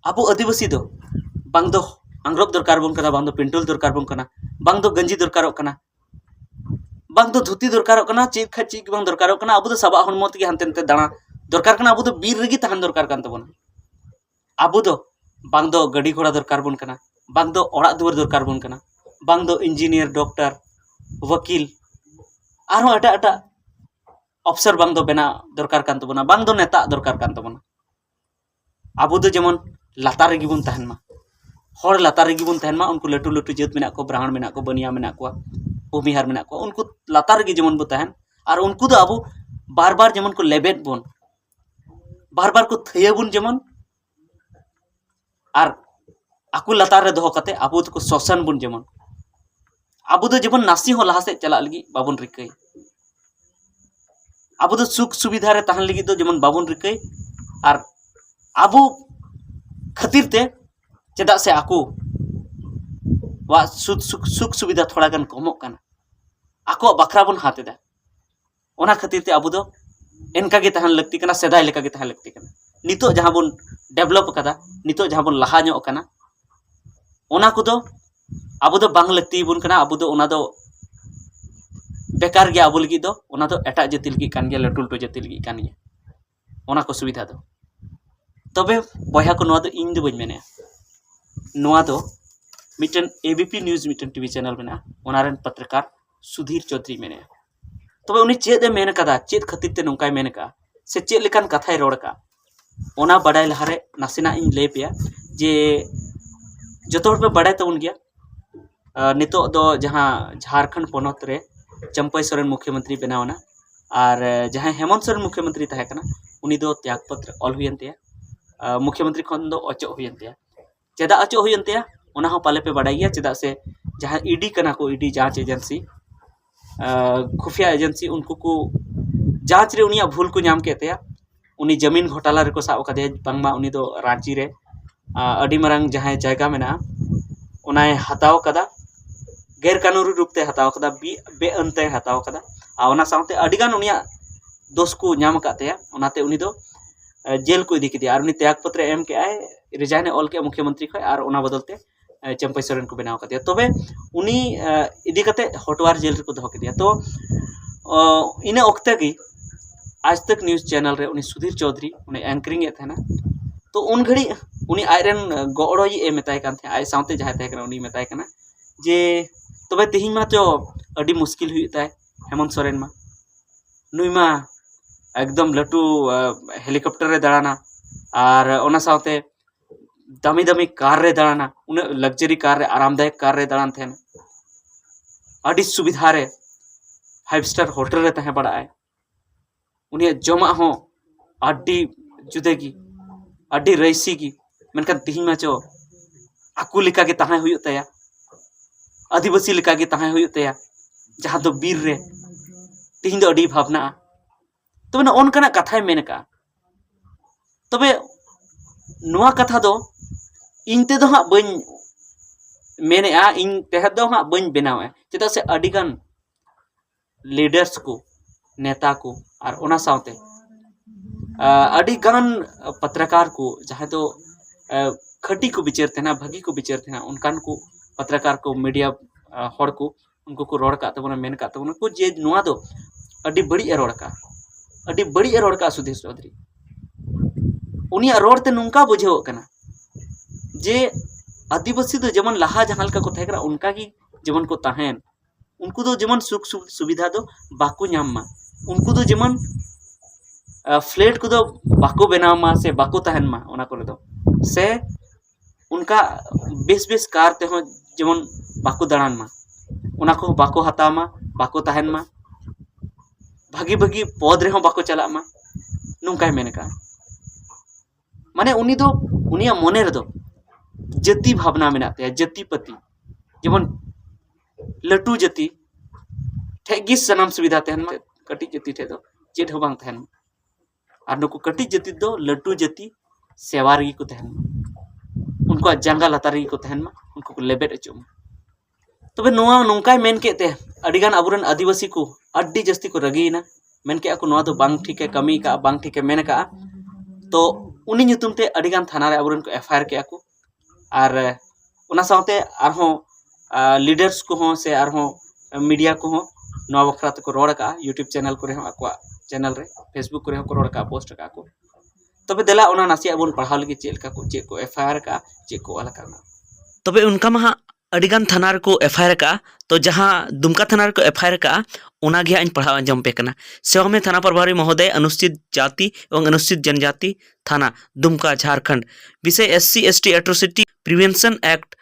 Abu आदिवासी दो bang do angrop दरकार बन कना bang do पिंटुल दरकार बन कना bang do गंजी दरकार कना bang do धुती दरकार कना चीज खा चीज bang दरकार कना abu do सबा हनमो तगे हानते नते दाना दरकार कना abu do बीर रेगी तहन दरकार कान तबोना abu do bang do गाड़ी घोड़ा दरकार बन कना bang do ओड़ा दुवर दरकार बन कना bang do इंजीनियर डॉक्टर वकील आरो अटा अटा अफसर bang do बेना दरकार कान तबोना bang do नेता दरकार कान तबोना abu do जेमन लातार रेगी बन तहन मा हर लातार रेगी बन तहन मा उनको लटू लटू जात मेना को ब्राह्मण मेना को बनिया मेना को भूमिहार मेना को उनको लातार रेगी जेमन बो तहन और उनको दो अबो बार बार जेमन को लेबेट बन बार बार को थैया बन जेमन और आकु लातार रे दोहो कते अबो को शोषण बन जेमन अबो दो जेमन नासी हो लहा से चला लगी बाबन रिकई अबो दो सुख सुविधा रे तहन लगी दो जेमन बाबन रिकई और अबो खातिर ते चेदा से आकु वा सुख सुविधा थोड़ा गन कमोक काना आको बखरा बन हातेदा ओना खातिर ते अबो दो एनका गे तहन लगती कना सेदाय लेका गे तहन लगती कना नितो जहां बन डेवलप कदा नितो जहां बन लहा ᱧᱚᱜ कना ओना को दो अबो दो बांग लगती बन कना अबो दो ओना दो बेकार गे अबो लगी दो ओना दो एटा जाति लगी कान गे लटू लटू जाति लगी कान गे ओना को सुविधा दो तबे बया को नोआ दो इन दो बन मेने नोआ दो mitten ABP news mitten TV channel मेना ओनारन पत्रकार सुधीर चौधरी मेने तबे उनी चेद ए मेन कदा चेद खातिर ते नोंकाय मेन का से चेद लेकान कथाय रोड का ओना बडाय लहारे नासिना इन ले पिया जे जतो हर पे बडाय तबन गया नितो दो जहां झारखंड पोनत रे चंपई सोरेन मुख्यमंत्री बनावना और जहां हेमंत सोरेन मुख्यमंत्री तहे कना उनी दो त्यागपत्र ऑल हुयनते मुख्यमंत्री खन दो अचो हुयनते चेदा अचो हुयनते ओना हो पाले पे बडाय गया चेदा से जहां ईडी कना को ईडी जांच एजेंसी खुफिया एजेंसी उनको को जांच रे उनिया भूल को नाम केते उनी जमीन घोटाला रे को साब कदे बांगमा उनी दो रांची रे अडी मरंग जहां जायगा मेना उनाय हताव कदा गैर कानूनी रूप ते हताव कदा बे अंते हताव कदा आ ओना साउते अडिगान उनिया दोष को नाम काते ओनाते उनी दो जेल को इदी किदिया और उनी त्यागपत्र एम के आए रिजाइन ऑल के मुख्यमंत्री खय और ओना बदलते चंपई सोरेन को बनाव कदिया तबे उनी इदी कते हटवार जेल को दोह कदिया तो इने ओक्ते की आज तक न्यूज चैनल रे उनी सुधीर चौधरी उनी एंकरिंग ए थेना तो उन घड़ी उनी आयरन गोड़ो ये मेताय कान थे आय साउते जहां तय कना उनी मेताय कना जे तबे तिहिं मा तो अडी मुश्किल हुई ताय हेमंत सोरेन मा नुई मा एकदम लटू हेलीकॉप्टर रे दाड़ाना और ओना साउते दामी दामी कार रे दाड़ाना उन लग्जरी कार रे आरामदायक कार रे दाड़ान थे अडी सुविधा रे 5 स्टार होटल रे तहे बड़ा आय उनी जमा हो अडी जुदेगी अडी रईसी की मेनखान तिहिं मा चो आकु लिका के तहे हुई तया आदिवासी लिका के तहे हुई तया जहां दो बीर रे तिहिं दो अडी भावना तबे न ओनकना कथाय मेन का तबे नुआ कथा दो इनते दो हां बन मेने आ इन तेह दो हां बन बनावे चेदा से अडिगान लीडर्स को नेता को और ओना साउते अडिगान पत्रकार को जहां तो खटी को विचार थे ना भागी को विचार थे ना उनकान को पत्रकार को मीडिया हर को उनको को रोड का तबना मेन का तबना को जे नुआ दो अडी बड़ी रोड का अडी बड़ी रोड का सुधीर चौधरी उनिया रोड ते नुंका बुझेव कना जे आदिवासी दो जेमन लहा जहां का को थे करा उनका की जेमन को तहन उनको दो जेमन सुख सुविधा दो बाको नाम मा उनको दो जेमन फ्लैट को दो बाको बनाव मा से बाको तहन मा ओना को दो से उनका बेस बेस कार ते हो जेमन बाको दाड़ान मा ओना को बाको हता मा बाको तहन मा भागी भागी पद रे हो बाको चला मा नुंकाय मेन का माने उनी दो उनिया मोने रे दो जाति भावना मेनाते जातिपति जेमन लटू जाति ठेगी सनाम सुविधा तहन मा कटी जाति ठे दो चेद हो बांग तहन और नुको कटी जाति दो लटू जाति सेवा रगी को तहन उनको जंगा लतार को तहन मा उनको को लेबेट अचो तबे नोआ नोंकाय मेन केते अडिगान अबुरन आदिवासी को अड्डी जस्ती को रगीना मेन के को नोआ दो बांग ठीक है कमी का बांग ठीक है मेन का तो उनी nyutum te adigan थाना रे aburen ko FIR ke aku ar ona saute arho leaders ko ho se arho media ko ho no bakra te ko rod ka YouTube channel ko re ho akwa channel re Facebook ko re ho ko rod ka post ka ko तबे देला ओना नासी अबुन पढ़ाव लगी चेल का को चे को FIR का चे को वाला करना तबे उनका महा अडिगान थाना को FIR का तो जहां दुमका थाना को FIR का ओना गे इन पढ़ाव अंजम पे करना सेवा में थाना प्रभारी महोदय अनुसूचित जाति एवं अनुसूचित जनजाति थाना दुमका झारखंड विषय SC ST atrocity prevention act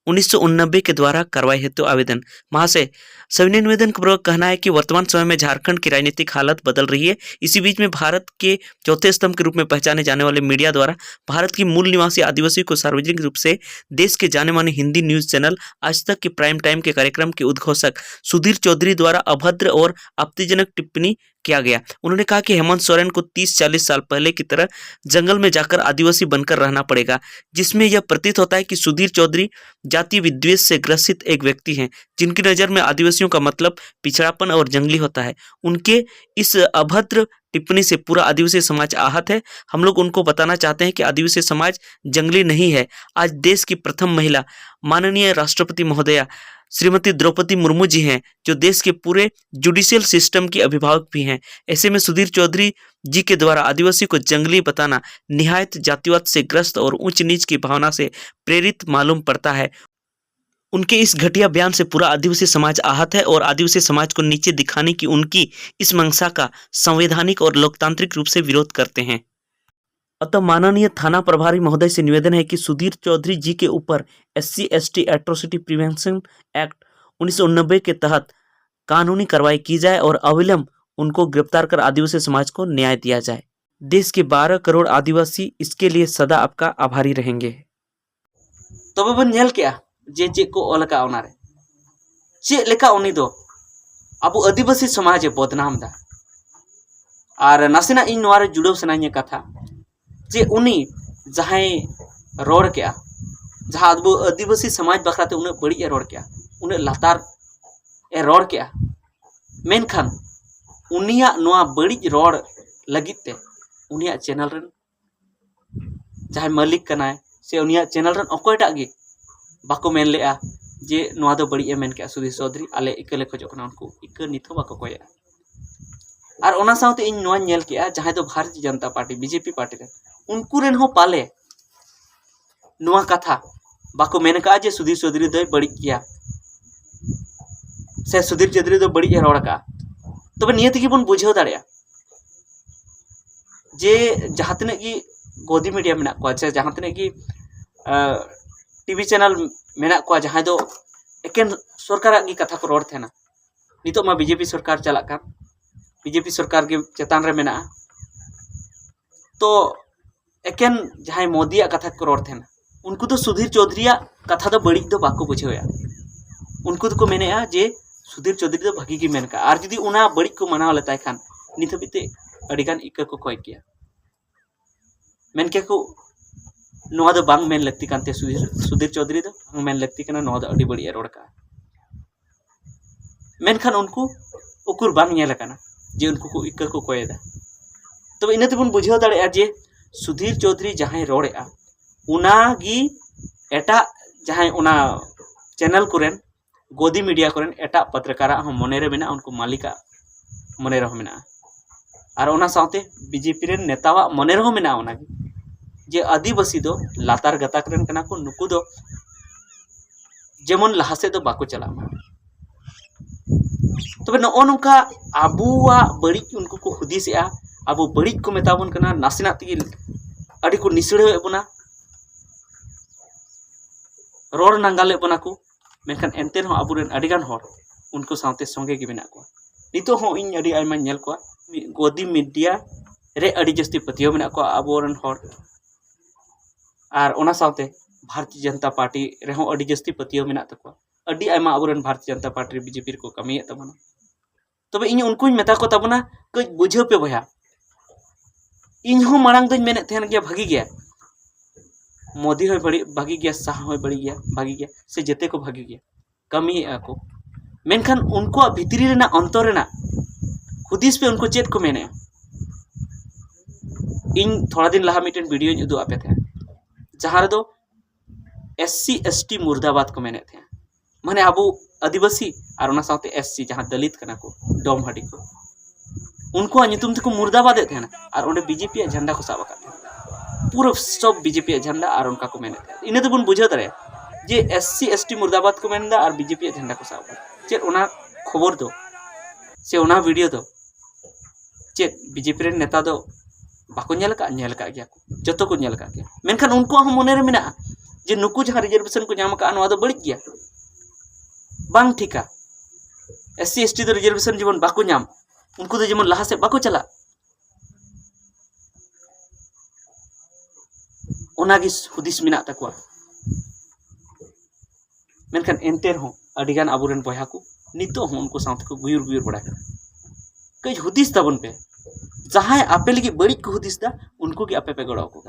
1989 के द्वारा कार्रवाई हेतु आवेदन। महाशय, सविनय निवेदन का कहना है कि वर्तमान समय में झारखंड की राजनीतिक हालत बदल रही है। इसी बीच में भारत के चौथे स्तंभ के रूप में पहचाने जाने वाले मीडिया द्वारा भारत की मूल निवासी आदिवासी को सार्वजनिक रूप से देश के जाने माने हिंदी न्यूज चैनल आज तक के प्राइम टाइम के कार्यक्रम के उद्घोषक सुधीर चौधरी द्वारा अभद्र और आपत्तिजनक टिप्पणी किया गया। उन्होंने कहा कि हेमंत सोरेन को 30-40 साल पहले की तरह जंगल में जाकर आदिवासी बनकर रहना पड़ेगा, जिसमें यह प्रतीत होता है कि सुधीर चौधरी जातीय विद्वेष से ग्रसित एक व्यक्ति हैं, जिनकी नज़र में आदिवासियों का मतलब पिछड़ापन और जंगली होता है। उनके इस अभद्र टिप्पणी से पूरा आदिवासी समाज आहत है। हम लोग उनको बताना चाहते हैं कि आदिवासी समाज जंगली नहीं है। आज देश की प्रथम महिला माननीय राष्ट्रपति महोदया श्रीमती द्रौपदी मुर्मू जी हैं, जो देश के पूरे जुडिशियल सिस्टम की अभिभावक भी हैं। ऐसे में सुधीर चौधरी जी के द्वारा आदिवासी को जंगली बताना निहायत जातिवाद से ग्रस्त और ऊंच नीच की भावना से प्रेरित मालूम पड़ता है। उनके इस घटिया बयान से पूरा आदिवासी समाज आहत है और आदिवासी समाज को नीचे दिखाने की उनकी इस मंशा का संवैधानिक और लोकतांत्रिक रूप से विरोध करते हैं। अतः माननीय थाना प्रभारी महोदय से निवेदन है कि सुधीर चौधरी जी के ऊपर SC ST atrocity prevention act 1989 के तहत कानूनी कार्रवाई की जाए और अविलंब उनको गिरफ्तार कर आदिवासी समाज को न्याय दिया जाए। देश के 12 करोड़ आदिवासी इसके लिए सदा आपका आभारी रहेंगे। तो बन नेल क्या जे चे को ओलका ओनारे चे लेका उनी दो अब आदिवासी समाज बदनाम दा और नासेना इन नोआरे जुड़ो सनाइए कथा जे उनी जहां रोड क्या जहां आदिवासी समाज बखराते उन्हें बड़ी रोड क्या उन्हें लातार रोड क्या मेनखान उनिया नोआ बड़ी रोड लगिते उनिया चैनल रन जहां मालिक कनाय से उनिया चैनल रन अकोयटा गे बाको मेन लेआ जे नोआ दो बड़ी मेन क्या सुधीर चौधरी आले इकले खोजना उनको इक निथो बाको कोया और ओना साउते इन नोआ नेल केआ जहां दो Bharatiya Janata party BJP party रे उनको रेन हो पाले नोआ कथा बाको मेन का जे सुधीर चौधरी दो बड़ी किया से सुधीर चौधरी दो बड़ी रोड का तबे नियत की बन बुझाव दाड़िया जे जहां तने की गोदी मीडिया मेना को से जहां तने की टीवी चैनल मेना को जहां दो एकेन सरकार की कथा को रोड थे ना नितो मा BJP सरकार चला का BJP सरकार के चेतान रे मेना तो एकेन जहां मोदी कथा को रोड थे ना उनको तो सुधीर चौधरी कथा तो बड़ी दो बाको बुझाया उनको तो को मेनेआ जे सुधीर चौधरी तो भागी की मेन का और जुदी उना बड़ी को मनाव लेता खान नित हबीते अडिगान इक्का को कोय किया मेन के को नोआ दो बांग मेन लगती कानते सुधीर चौधरी दो मेन लगती कना नोआ दो अडी बड़ी रोड का मेन खान उनको उकुर बांग नेल कना जे उनको को इक्का को कोयदा तो इनते बन बुझाव दाड़े जे सुधीर चौधरी जहां रोड़ेआ उनागी एटा जहां उना चैनल कोरेन गोदी मीडिया कोरेन एटा पत्रकारा हम मनेरे मेना उनको मालिका मनेरे हो मेना और ओना साथे BJP रेन नेतावा मनेरे हो मेना ओना जे आदिवासी दो लातार गताक रेन कना को नुकु दो जेमन लहासे दो बाको चला तबे नो नोका आबुआ बड़ी उनको को हुदिसआ आबो बड़ी को मेताबन कना नासिना तगी अड़ी को निसड़े बना रोड नांगाले बना को मेनखान एंतेन हो आबुरेन अडिगान होर उनको साथे संगे की मेना को नितो हो इन अड़ी आयमा नेल को गोदी मीडिया रे अड़ी जस्ती पतियो मेना को आबोरन होर और ओना साथे भारतीय जनता पार्टी रे हो अड़ी जस्ती पतियो मेना तको अड़ी आयमा आबोरन भारतीय जनता पार्टी BJP को कमिए तबना तबे इन उनको मेता को तबना कई बुझाव पे भया इन हो मांग दो मेने थेन गया भागी गया मोदी हो बड़ी भागी गया शाह हो बड़ी गया भागी गया से जते को भागी गया कमी को मेनखान उनको भितरी रेना अंतर रेना हुदिस पे उनको चेत को मेने इन थोड़ा दिन लहा मिटन वीडियो उदू आपे थे जहाँ दो SC ST मुर्दाबाद को मेने थे माने अबू आदिवासी और उना साथे SC जहाँ दलित कना को डोम हटी को उनको नितुम तक मुर्दाबाद थे और उन्हें बीजेपी झंडा को साब पूरा सब बीजेपी झंडा और उनका को मेने थे इन्हें तो बुन बुझे दरे जे SC ST मुर्दाबाद को मेनदा और बीजेपी झंडा को साब चे उना खबर दो से उना वीडियो दो चे बीजेपी रे नेता दो बाको नेल का गया को जतो को नेल का गया मेनखान उनको हम मने रे मेना जे नुकु जहाँ रिजर्वेशन को नाम का नवा दो बड़ी गया बांग ठीका SC ST दो रिजर्वेशन जीवन बाको नाम उनको तो जेमन लहा से बाको चला ओनागी हुदिस मिना तकवा मेनखान एंते हो अडिगान आबुरेन बया को नितो हो उनको साथ को गुयुर गुयुर बड़ा कई हुदिस तबन पे जहाँ आपे लगी बड़ी को हुदिस दा उनको की आपे पे गड़ाव को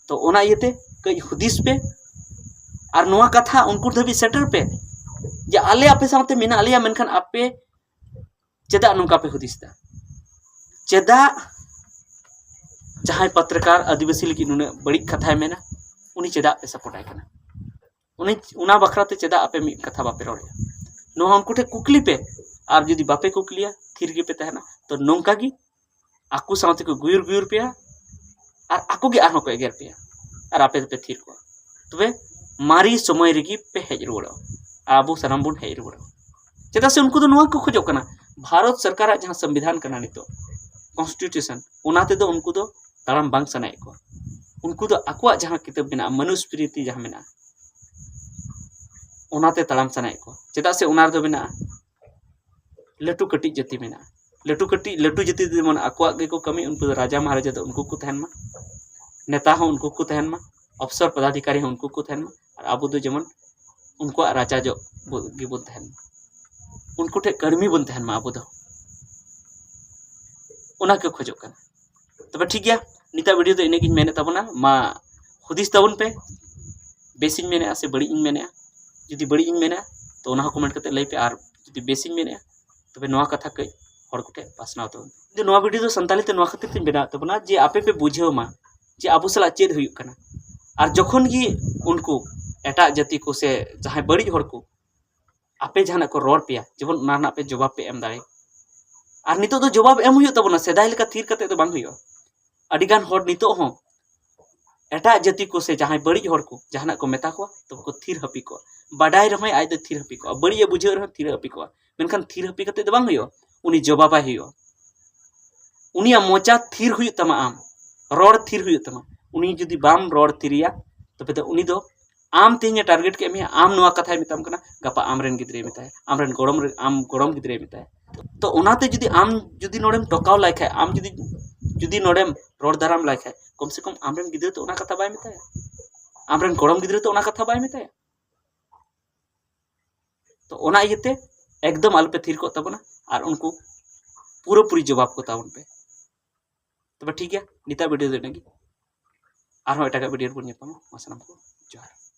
तो ओना इयते कई हुदिस पे और नवा कथा उनको धबी सेटर पे जे आले आपे साथे मेना आलिया मेनखान आपे चेदा नुका पे हुदिस दा चेदा जहाँ पत्रकार आदिवासी लगी नुने बड़ी कथा मेना उनी चेदा पे सपोर्ट आय कना उनी उना बखराते चेदा आपे मी कथा बापे रोड़िया नो उनको ठे कुकली पे और जुदी बापे कुकलिया थिर गे पे तहना तो नोंका गी आकु साथे को गुयुर गुयुर पे और आकु गे आरो को एगेर पे और आपे पे थिर को तबे मारी समय रेगी पे हेज रुवड़ो आबो सनाम बुन हेज रुवड़ो चेदा से उनको तो नोआ को खोजो कना भारत सरकार जहाँ संविधान कना नितो कॉन्स्टिट्यूशन उनाते दो उनको तो ताराम बांग सनाय को उनको तो आकुआ जहाँ किताब मेना मनुस्मृति जहाँ मेना उनाते ताराम सनाय को चेदा से उनार दो मेना लटू कटी जाति मेना लटू जाति मन आकुआ गे को कमी उनको तो राजा महाराजा तो उनको को तहन मा नेता हो उनको को तहन मा अफसर पदाधिकारी हो उनको को तहन मा और आबो दो जेमन उनको राजा जो गे बोन तहन मा उनको ठे कर्मी बन तहन मा आबो दो उना के खोजो कना तबे ठीक गया निता वीडियो तो इनेगिन मेने तबना मा हुदिस तबन पे बेसिन मेने से बड़ी इन मेने जुदी बड़ी इन मेने तो उना कमेंट करते लई पे और जुदी बेसिन मेने तबे नवा कथा कई हर कोटे पासनाव तो जे नवा वीडियो तो संताली ते नवा खातिर ते बेना तबना जे आपे पे बुझेव मा जे आबो सला चेद हुयुक कना और जखन गी उनको एटा जाति को से जहां बड़ी हर को आपे जहां को रोड पे जेबन उना ना पे जवाब पे एम दाए और नितो तो जवाब एम हुयुक तबना सेदाय लेका थीर कते तो बांग हुयुक अडिगान हर नितो हो एटा जाति को से जहां बड़ी हर को जहां को मेता को तो को थीर हपी को बाडाय रहय आय दो थीर हपी को बड़ी बुझे रह थीर हपी को मेनखान थीर हपी कते तो बांग हुयुक उनी जवाब हुयुक उनिया मोचा थीर हुयुक तमा आम रोड थीर हुयुक तमा उनी जुदी बाम रोड थीरिया तबे तो उनी दो आम तेने टारगेट के में आम नवा कथा मिताम कना गपा आमरेन गिद्रे मिताय आमरेन गोड़म गिद्रे मिताय तो उनाते जुदी आम जुदी नोडेम टोकाव लायखाय आम जुदी नोडेम रोड दाराम लायखाय कम से कम आमरेन गिद्रे तो उना कथा बाय मिताय आमरेन गोड़म गिद्रे तो उना कथा बाय मिताय तो उना इयते एकदम आलपे थीर को तबना और उनको पूरा पूरी जवाब को तावन पे तबे ठीक है निता वीडियो देनेगी और एटा वीडियो बन मा सानाम को जोहार।